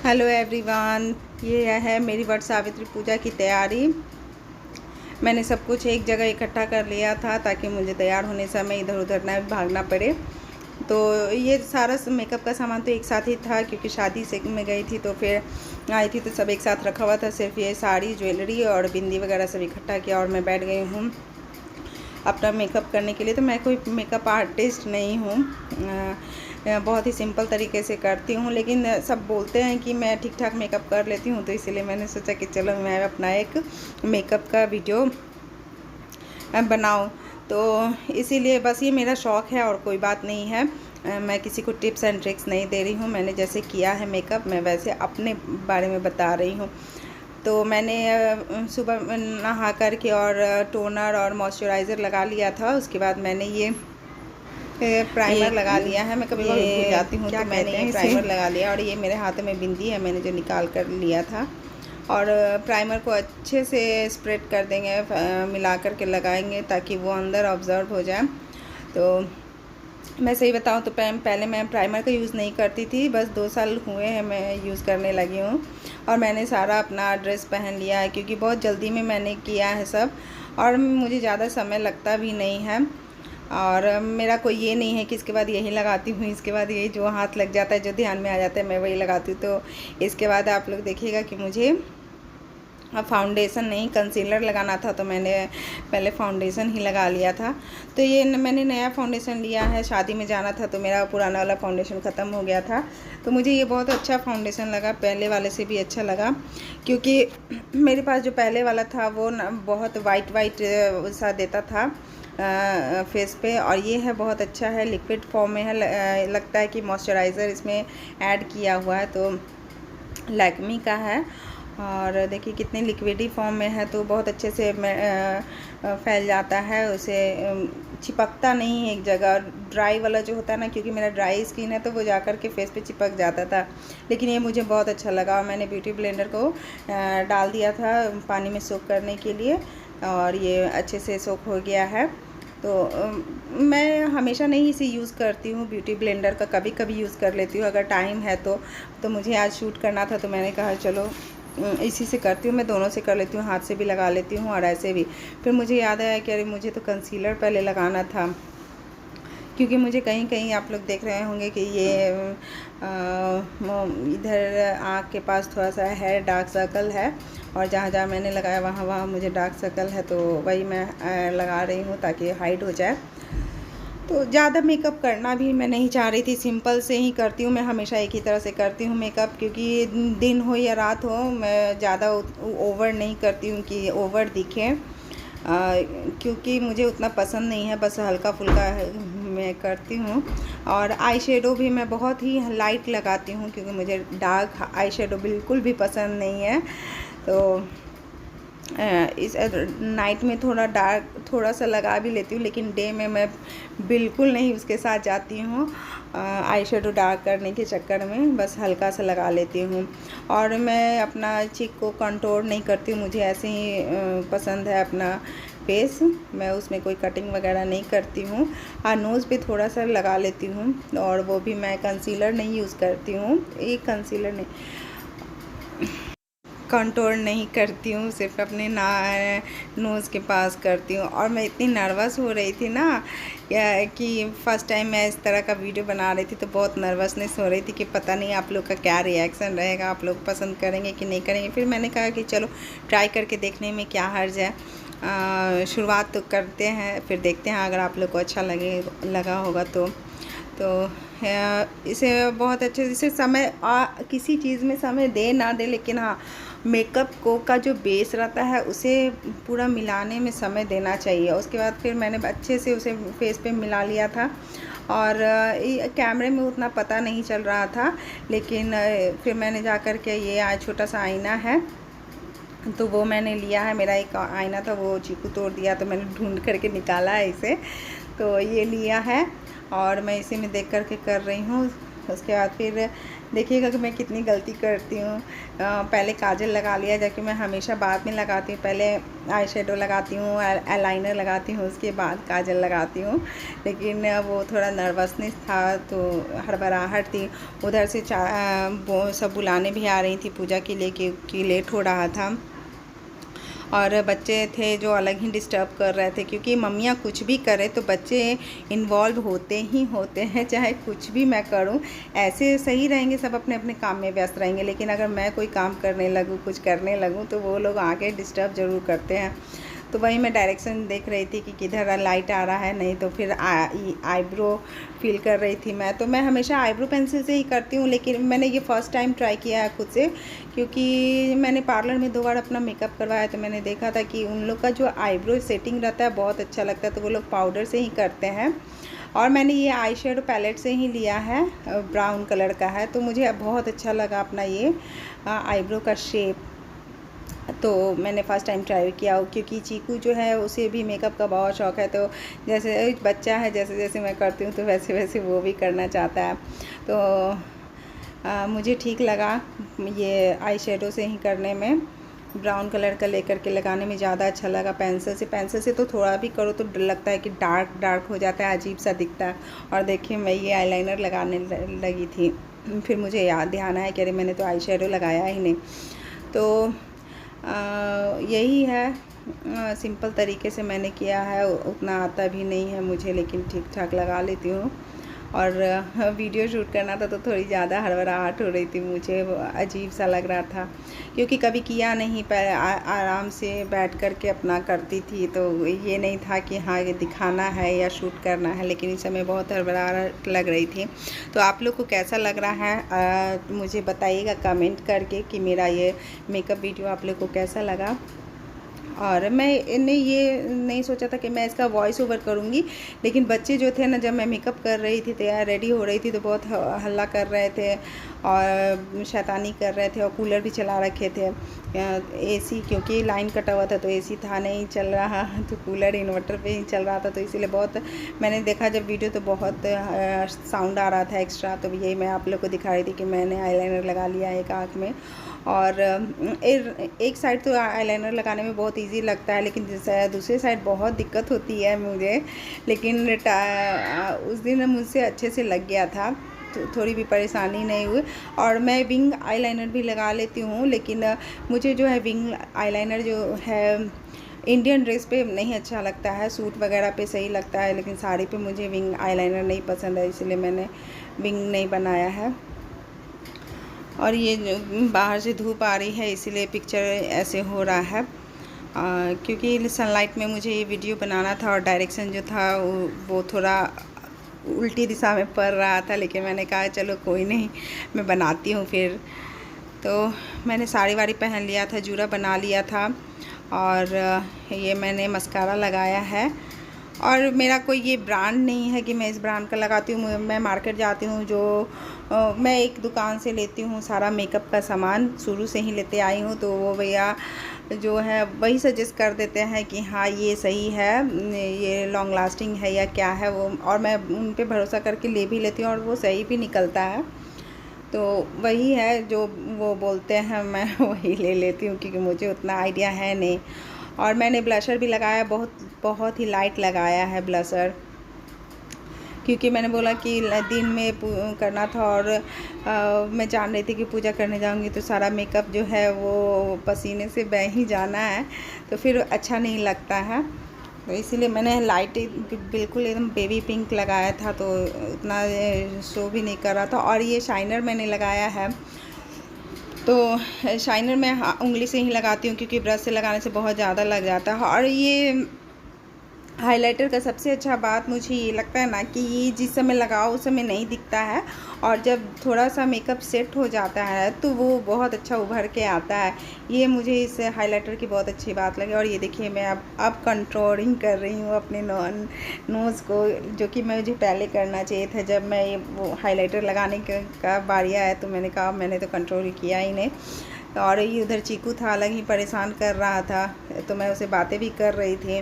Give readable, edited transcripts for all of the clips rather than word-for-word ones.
Hello everyone, ये है मेरी वट सावित्री पूजा की तैयारी। मैंने सब कुछ एक जगह इकट्ठा कर लिया था ताकि मुझे तैयार होने समय इधर उधर ना भागना पड़े। तो ये सारा मेकअप का सामान तो एक साथ ही था क्योंकि शादी से मैं गई थी तो फिर आई थी तो सब एक साथ रखा हुआ था। सिर्फ ये साड़ी, ज्वेलरी और बिंदी वगैरह सब इकट्ठा किया और मैं बैठ गई हूँ अपना मेकअप करने के लिए। तो मैं कोई मेकअप आर्टिस्ट नहीं हूँ, बहुत ही सिंपल तरीके से करती हूँ, लेकिन सब बोलते हैं कि मैं ठीक ठाक मेकअप कर लेती हूँ, तो इसीलिए मैंने सोचा कि चलो मैं अपना एक मेकअप का वीडियो बनाऊँ। तो इसीलिए बस ये मेरा शौक़ है और कोई बात नहीं है। मैं किसी को टिप्स एंड ट्रिक्स नहीं दे रही हूँ। मैंने जैसे किया है मेकअप, मैं वैसे अपने बारे में बता रही हूँ। तो मैंने सुबह नहा कर के और टोनर और मॉइस्चराइज़र लगा लिया था। उसके बाद मैंने ये प्राइमर लगा लिया है। मैं कभी कभी भूल जाती हूँ, तो मैंने ये प्राइमर लगा लिया और ये मेरे हाथ में बिंदी है मैंने जो निकाल कर लिया था। और प्राइमर को अच्छे से स्प्रेड कर देंगे, मिला कर के लगाएंगे ताकि वो अंदर ऑब्ज़र्व हो जाए। तो मैं सही बताऊँ तो पहले मैं प्राइमर का यूज़ नहीं करती थी, बस 2 साल हुए हैं मैं यूज़ करने लगी हूँ। और मैंने सारा अपना ड्रेस पहन लिया है क्योंकि बहुत जल्दी में मैंने किया है सब, और मुझे ज़्यादा समय लगता भी नहीं है। और मेरा कोई ये नहीं है कि इसके बाद यही लगाती हूँ, इसके बाद यही जो हाथ लग जाता है, जो ध्यान में आ जाता है मैं वही लगाती हूँ। तो इसके बाद आप लोग देखिएगा कि मुझे फाउंडेशन नहीं, कंसीलर लगाना था, तो मैंने पहले फाउंडेशन ही लगा लिया था। तो ये मैंने नया फाउंडेशन लिया है, शादी में जाना था तो मेरा पुराना वाला फाउंडेशन ख़त्म हो गया था। तो मुझे ये बहुत अच्छा फाउंडेशन लगा, पहले वाले से भी अच्छा लगा, क्योंकि मेरे पास जो पहले वाला था वो ना बहुत वाइट सा देता था फेस पे, और ये है बहुत अच्छा है, लिक्विड फॉर्म में है। लगता है कि मॉइस्चराइज़र इसमें ऐड किया हुआ है। तो लैक्मी का है और देखिए कितनी लिक्विडी फॉर्म में है, तो बहुत अच्छे से फैल जाता है, उसे चिपकता नहीं है एक जगह। ड्राई वाला जो होता है ना, क्योंकि मेरा ड्राई स्किन है तो वो जा कर के फेस पे चिपक जाता था, लेकिन ये मुझे बहुत अच्छा लगा। मैंने ब्यूटी ब्लेंडर को डाल दिया था पानी में सोक करने के लिए और ये अच्छे से सोक हो गया है। तो मैं हमेशा नहीं इसे यूज़ करती हूँ ब्यूटी ब्लेंडर का, कभी कभी यूज़ कर लेती हूँ अगर टाइम है तो मुझे आज शूट करना था तो मैंने कहा चलो इसी से करती हूँ। मैं दोनों से कर लेती हूँ, हाथ से भी लगा लेती हूँ और ऐसे भी। फिर मुझे याद आया कि अरे मुझे तो कंसीलर पहले लगाना था, क्योंकि मुझे कहीं कहीं आप लोग देख रहे होंगे कि ये इधर आँख के पास थोड़ा सा है, डार्क सर्कल है, और जहाँ जहाँ मैंने लगाया वहाँ मुझे डार्क सर्कल है, तो वही मैं लगा रही हूँ ताकि हाइड हो जाए। तो ज़्यादा मेकअप करना भी मैं नहीं चाह रही थी, सिंपल से ही करती हूँ मैं, हमेशा एक ही तरह से करती हूँ मेकअप, क्योंकि दिन हो या रात हो मैं ज़्यादा ओवर नहीं करती हूँ कि ओवर दिखे, क्योंकि मुझे उतना पसंद नहीं है, बस हल्का फुल्का मैं करती हूँ। और आई शेडो भी मैं बहुत ही लाइट लगाती हूँ क्योंकि मुझे डार्क आई शेडो बिल्कुल भी पसंद नहीं है। तो इस नाइट में थोड़ा सा लगा भी लेती हूँ, लेकिन डे में मैं बिल्कुल नहीं उसके साथ जाती हूँ आई शेडो डार्क करने के चक्कर में, बस हल्का सा लगा लेती हूँ। और मैं अपना चीक को कंटूर नहीं करती हूँ, मुझे ऐसे ही पसंद है अपना फेस, मैं उसमें कोई कटिंग वगैरह नहीं करती हूँ। नोज़ पे थोड़ा सा लगा लेती हूँ, और वो भी मैं कंसीलर नहीं यूज़ करती हूँ, एक कंसीलर नहीं, कंटूर नहीं करती हूँ, सिर्फ अपने नोज़ के पास करती हूँ। और मैं इतनी नर्वस हो रही थी ना कि फ़र्स्ट टाइम मैं इस तरह का वीडियो बना रही थी, तो बहुत नर्वसनेस हो रही थी कि पता नहीं आप लोग का क्या रिएक्शन रहेगा, आप लोग पसंद करेंगे कि नहीं करेंगे। फिर मैंने कहा कि चलो ट्राई करके देखने में क्या हर्ज है, शुरुआत तो करते हैं, फिर देखते हैं अगर आप लोग को अच्छा लगा होगा तो इसे बहुत अच्छे से समय किसी चीज़ में समय दे ना दे, लेकिन हाँ मेकअप का जो बेस रहता है उसे पूरा मिलाने में समय देना चाहिए। उसके बाद फिर मैंने अच्छे से उसे फेस पे मिला लिया था, और कैमरे में उतना पता नहीं चल रहा था, लेकिन फिर मैंने जा कर के ये छोटा सा आईना है तो वो मैंने लिया है, मेरा एक आईना था वो चीकू तोड़ दिया तो मैंने ढूंढ करके निकाला है इसे, तो ये लिया है और मैं इसी में देख कर के कर रही हूँ। उसके बाद फिर देखिएगा कि मैं कितनी गलती करती हूँ। पहले काजल लगा लिया, जबकि मैं हमेशा बाद में लगाती हूँ। पहले आई शेडो लगाती हूँ, आईलाइनर लगाती हूँ, उसके बाद काजल लगाती हूँ। लेकिन वो थोड़ा नर्वसनेस था, तो हड़बड़ाहट थी। उधर से वो सब बुलाने भी आ रही थी पूजा के लिए, क्योंकि लेट हो रहा था। और बच्चे थे जो अलग ही डिस्टर्ब कर रहे थे, क्योंकि मम्मियाँ कुछ भी करें तो बच्चे इन्वॉल्व होते ही होते हैं, चाहे कुछ भी मैं करूं। ऐसे सही रहेंगे, सब अपने अपने काम में व्यस्त रहेंगे, लेकिन अगर मैं कोई काम करने लगूं, कुछ करने लगूं, तो वो लोग आके डिस्टर्ब ज़रूर करते हैं। तो वही मैं डायरेक्शन देख रही थी कि किधर लाइट आ रहा है, नहीं तो फिर आईब्रो फिल कर रही थी मैं। तो मैं हमेशा आईब्रो पेंसिल से ही करती हूँ, लेकिन मैंने ये फ़र्स्ट टाइम ट्राई किया है खुद से, क्योंकि मैंने पार्लर में 2 बार अपना मेकअप करवाया, तो मैंने देखा था कि उन लोग का जो आईब्रो सेटिंग रहता है बहुत अच्छा लगता है, तो वो लोग पाउडर से ही करते हैं। और मैंने ये आई शेडो पैलेट से ही लिया है, ब्राउन कलर का है, तो मुझे बहुत अच्छा लगा अपना ये आईब्रो का शेप। तो मैंने फ़र्स्ट टाइम ट्राई किया, क्योंकि चीकू जो है उसे भी मेकअप का बहुत शौक़ है, तो जैसे बच्चा है, जैसे जैसे मैं करती हूँ तो वैसे वैसे वो भी करना चाहता है। तो मुझे ठीक लगा ये आई शेडो से ही करने में। ब्राउन कलर का लेकर के लगाने में ज़्यादा अच्छा लगा। पेंसिल से तो थोड़ा भी करो तो डर लगता है कि डार्क डार्क हो जाता है, अजीब सा दिखता है। और देखिए मैं ये आईलाइनर लगाने लगी थी, फिर मुझे ध्यान आया कि अरे मैंने तो आई शेडो लगाया ही नहीं। तो यही है, सिंपल तरीके से मैंने किया है। उतना आता भी नहीं है मुझे, लेकिन ठीक ठाक लगा लेती हूँ। और वीडियो शूट करना था तो थोड़ी ज़्यादा हड़बड़ाहट हो रही थी, मुझे अजीब सा लग रहा था, क्योंकि कभी किया नहीं। आराम से बैठ कर के अपना करती थी, तो ये नहीं था कि हाँ ये दिखाना है या शूट करना है, लेकिन इस समय बहुत हड़बड़ाहट लग रही थी। तो आप लोग को कैसा लग रहा है मुझे बताइएगा कमेंट करके कि मेरा ये मेकअप वीडियो आप लोग को कैसा लगा। और मैंने ये नहीं सोचा था कि मैं इसका वॉइस ओवर करूँगी, लेकिन बच्चे जो थे ना, जब मैं मेकअप कर रही थी, तैयार रेडी हो रही थी, तो बहुत हल्ला कर रहे थे और शैतानी कर रहे थे, और कूलर भी चला रखे थे। एसी, क्योंकि लाइन कटा हुआ था तो एसी था नहीं चल रहा, तो कूलर इन्वर्टर पे ही चल रहा था, तो इसीलिए बहुत मैंने देखा जब वीडियो तो बहुत साउंड आ रहा था एक्स्ट्रा। तो यही मैं आप लोग को दिखा रही थी कि मैंने आईलाइनर लगा लिया एक आँख में। और एक साइड तो आईलाइनर लगाने में बहुत इजी लगता है, लेकिन दूसरी साइड बहुत दिक्कत होती है मुझे। लेकिन उस दिन मुझसे अच्छे से लग गया था, तो थोड़ी भी परेशानी नहीं हुई। और मैं विंग आईलाइनर भी लगा लेती हूँ, लेकिन मुझे जो है विंग आईलाइनर जो है इंडियन ड्रेस पे नहीं अच्छा लगता है, सूट वगैरह पे सही लगता है, लेकिन साड़ी पे मुझे विंग आईलाइनर नहीं पसंद है, इसलिए मैंने विंग नहीं बनाया है। और ये बाहर से धूप आ रही है, इसीलिए पिक्चर ऐसे हो रहा है, क्योंकि सनलाइट में मुझे ये वीडियो बनाना था, और डायरेक्शन जो था वो थोड़ा उल्टी दिशा में पड़ रहा था, लेकिन मैंने कहा चलो कोई नहीं, मैं बनाती हूँ फिर। तो मैंने साड़ी वाड़ी पहन लिया था, जूड़ा बना लिया था, और ये मैंने मस्कारा लगाया है। और मेरा कोई ये ब्रांड नहीं है कि मैं इस ब्रांड का लगाती हूँ। मैं मार्केट जाती हूँ, जो मैं एक दुकान से लेती हूँ सारा मेकअप का सामान, शुरू से ही लेते आई हूँ, तो वो भैया जो है वही सजेस्ट कर देते हैं कि हाँ ये सही है, ये लॉन्ग लास्टिंग है या क्या है वो, और मैं उन पे भरोसा करके ले भी लेती हूँ, और वो सही भी निकलता है। तो वही है जो वो बोलते हैं, मैं वही ले लेती हूँ, क्योंकि मुझे उतना आइडिया है नहीं। और मैंने ब्लशर भी लगाया, बहुत ही लाइट लगाया है ब्लशर, क्योंकि मैंने बोला कि दिन में करना था, और मैं जान रही थी कि पूजा करने जाऊंगी तो सारा मेकअप जो है वो पसीने से बह ही जाना है, तो फिर अच्छा नहीं लगता है। तो इसीलिए मैंने लाइट बिल्कुल एकदम बेबी पिंक लगाया था, तो उतना शो भी नहीं कर रहा था। और ये शाइनर मैंने लगाया है, तो शाइनर मैं उंगली से ही लगाती हूँ, क्योंकि ब्रश से लगाने से बहुत ज़्यादा लग जाता है। और ये हाइलाइटर का सबसे अच्छा बात मुझे ये लगता है ना, कि ये जिस समय लगाओ उस समय नहीं दिखता है, और जब थोड़ा सा मेकअप सेट हो जाता है तो वो बहुत अच्छा उभर के आता है। ये मुझे इस हाइलाइटर की बहुत अच्छी बात लगी। और ये देखिए मैं अब कंट्रोलिंग कर रही हूँ अपने नोज़ को, जो कि मुझे पहले करना चाहिए था। जब मैं ये वो हाइलाइटर लगाने का बारी आया तो मैंने कहा मैंने तो कंट्रोल किया ही नहीं। और ये उधर चीकू था, अलग ही परेशान कर रहा था, तो मैं उसे बातें भी कर रही थी,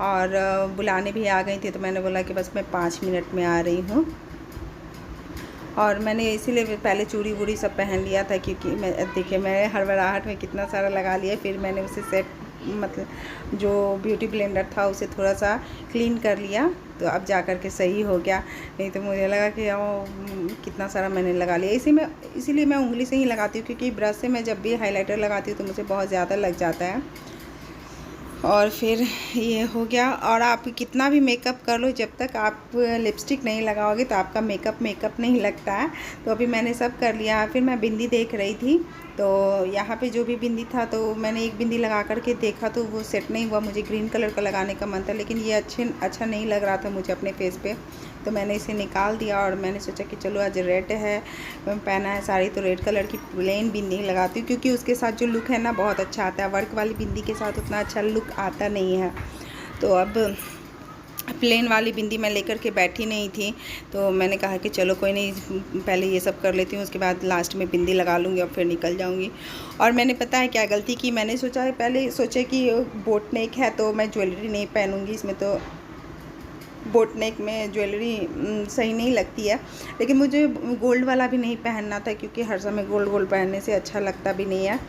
और बुलाने भी आ गई थी, तो मैंने बोला कि बस मैं 5 मिनट में आ रही हूँ। और मैंने इसीलिए पहले चूड़ी वूड़ी सब पहन लिया था, क्योंकि मैं देखिए मैं हड़बड़ाहट में कितना सारा लगा लिया। फिर मैंने उसे सेट मतलब जो ब्यूटी ब्लेंडर था उसे थोड़ा सा क्लीन कर लिया, तो अब जा कर के सही हो गया। नहीं तो मुझे लगा कि कितना सारा मैंने लगा लिया। इसीलिए मैं उंगली से ही लगाती हूँ, क्योंकि ब्रश से मैं जब भी हाइलाइटर लगाती हूँ तो मुझे बहुत ज़्यादा लग जाता है। और फिर ये हो गया। और आप कितना भी मेकअप कर लो, जब तक आप लिपस्टिक नहीं लगाओगे तो आपका मेकअप नहीं लगता है। तो अभी मैंने सब कर लिया। फिर मैं बिंदी देख रही थी, तो यहाँ पे जो भी बिंदी था तो मैंने एक बिंदी लगा करके देखा तो वो सेट नहीं हुआ। मुझे ग्रीन कलर का लगाने का मन था, लेकिन ये अच्छा नहीं लग रहा था मुझे अपने फेस पे, तो मैंने इसे निकाल दिया। और मैंने सोचा कि चलो आज रेड है, पहना है साड़ी, तो रेड कलर की प्लेन बिंदी लगाती हूँ, क्योंकि उसके साथ जो लुक है ना बहुत अच्छा आता है। वर्क वाली बिंदी के साथ उतना अच्छा लुक आता नहीं है। तो अब प्लेन वाली बिंदी मैं लेकर के बैठी नहीं थी, तो मैंने कहा कि चलो कोई नहीं, पहले ये सब कर लेती हूँ, उसके बाद लास्ट में बिंदी लगा लूँगी और फिर निकल जाऊँगी। और मैंने पता है क्या गलती की, मैंने पहले सोचा कि बोट नेक है तो मैं ज्वेलरी नहीं पहनूँगी, इसमें तो बोट नेक में ज्वेलरी सही नहीं लगती है। लेकिन मुझे गोल्ड वाला भी नहीं पहनना था, क्योंकि हर समय गोल्ड पहनने से अच्छा लगता भी नहीं है।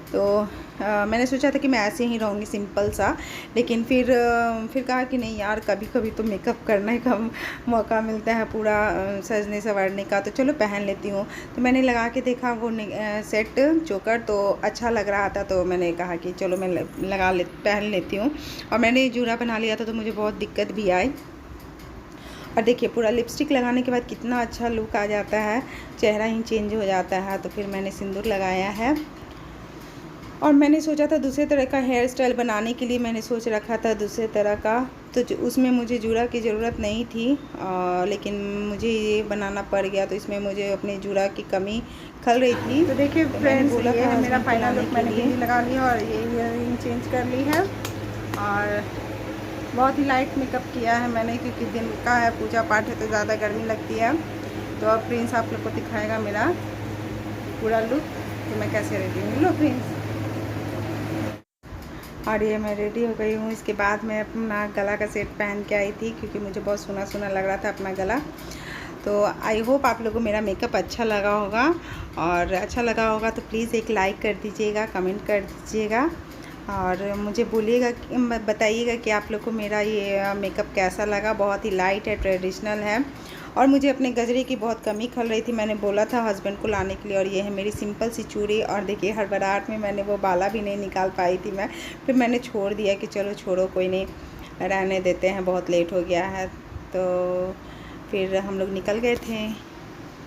तो मैंने सोचा था कि मैं ऐसे ही रहूँगी सिंपल सा, लेकिन फिर कहा कि नहीं यार, कभी कभी तो मेकअप करने का मौका मिलता है, पूरा सजने संवरने का, तो चलो पहन लेती हूँ। तो मैंने लगा के देखा वो सेट चोकर, तो अच्छा लग रहा था, तो मैंने कहा कि चलो मैं पहन लेती हूँ। और मैंने जूड़ा बना लिया था, तो मुझे बहुत दिक्कत भी आई। और देखिए पूरा लिपस्टिक लगाने के बाद कितना अच्छा लुक आ जाता है, चेहरा ही चेंज हो जाता है। तो फिर मैंने सिंदूर लगाया है। और मैंने सोचा था दूसरे तरह का हेयर स्टाइल बनाने के लिए, मैंने सोच रखा था दूसरे तरह का, तो उसमें मुझे जूड़ा की ज़रूरत नहीं थी, लेकिन मुझे ये बनाना पड़ गया। तो इसमें मुझे अपने जूड़ा की कमी खल रही थी। तो देखिए फ्रेंड्स, ये है मेरा फाइनल लुक। मैंने बिंदी लगा ली और ये ईयरिंग चेंज कर ली है, और बहुत ही लाइट मेकअप किया है मैंने, क्योंकि दिन का है, पूजा पाठ है, तो ज़्यादा गर्मी लगती है। तो अब प्रिंस आप लोग को दिखाएगा मेरा पूरा लुक कि मैं कैसे रेडी हूँ। लो प्रिंस। और ये मैं रेडी हो गई हूँ। इसके बाद मैं अपना गला का सेट पहन के आई थी, क्योंकि मुझे बहुत सुना सुना लग रहा था अपना गला। तो आई होप आप लोगों को मेरा मेकअप अच्छा लगा होगा, और अच्छा लगा होगा तो प्लीज़ एक लाइक कर दीजिएगा, कमेंट कर दीजिएगा, और मुझे बोलिएगा, बताइएगा कि आप लोग को मेरा ये मेकअप कैसा लगा। बहुत ही लाइट है, ट्रेडिशनल है। और मुझे अपने गजरे की बहुत कमी खल रही थी, मैंने बोला था हस्बैंड को लाने के लिए। और ये है मेरी सिंपल सी चूड़ी। और देखिए हड़बड़ाहट में मैंने वो बाला भी नहीं निकाल पाई थी मैं, फिर मैंने छोड़ दिया कि चलो छोड़ो, कोई नहीं, रहने देते हैं, बहुत लेट हो गया है। तो फिर हम लोग निकल गए थे।